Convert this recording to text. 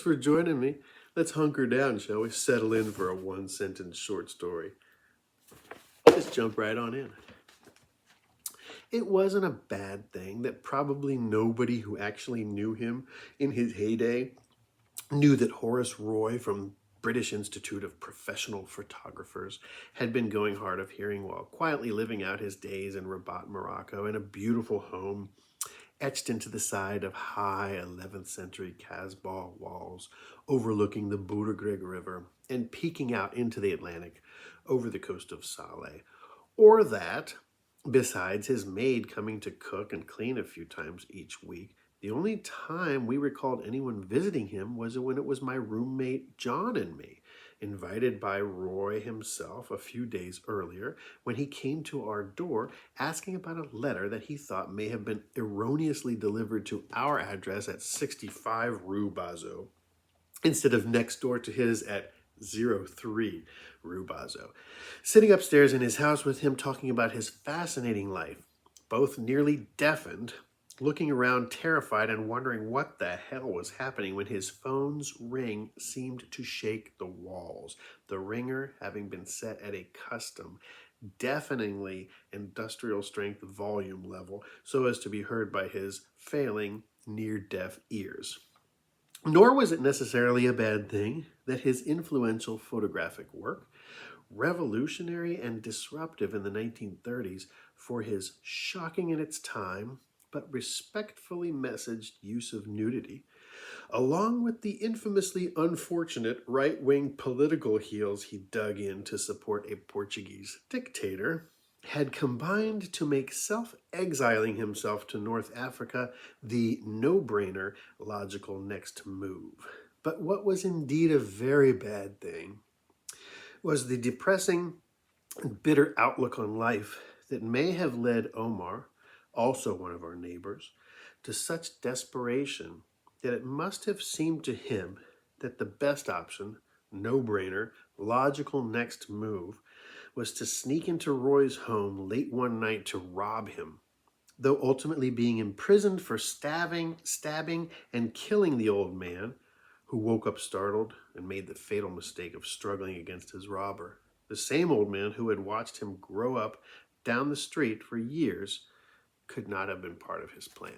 Thanks for joining me. Let's hunker down, shall we? Settle in for a one-sentence short story. Just jump right on in. It wasn't a bad thing that probably nobody who actually knew him in his heyday knew that Horace Roye from British Institute of Professional Photographers had been going hard of hearing while quietly living out his days in Rabat, Morocco, in a beautiful home etched into the side of high 11th century Casbah walls overlooking the Bourgreg River and peeking out into the Atlantic over the coast of Saleh. Or that, besides his maid coming to cook and clean a few times each week, the only time we recalled anyone visiting him was when it was my roommate John and me, invited by Roye himself a few days earlier when he came to our door asking about a letter that he thought may have been erroneously delivered to our address at 65 Rue Bazot instead of next door to his at 03 Rue Bazot. Sitting upstairs in his house with him talking about his fascinating life, both nearly deafened, looking around terrified and wondering what the hell was happening when his phone's ring seemed to shake the walls, the ringer having been set at a custom, deafeningly industrial strength volume level so as to be heard by his failing near-deaf ears. Nor was it necessarily a bad thing that his influential photographic work, revolutionary and disruptive in the 1930s for his shocking in its time but respectfully messaged use of nudity, along with the infamously unfortunate right-wing political heels he dug in to support a Portuguese dictator, had combined to make self-exiling himself to North Africa the no-brainer logical next move. But what was indeed a very bad thing was the depressing and bitter outlook on life that may have led Omar, also one of our neighbors, to such desperation that it must have seemed to him that the best option, no-brainer, logical next move, was to sneak into Roy's home late one night to rob him, though ultimately being imprisoned for stabbing, and killing the old man, who woke up startled and made the fatal mistake of struggling against his robber. The same old man who had watched him grow up down the street for years could not have been part of his plan.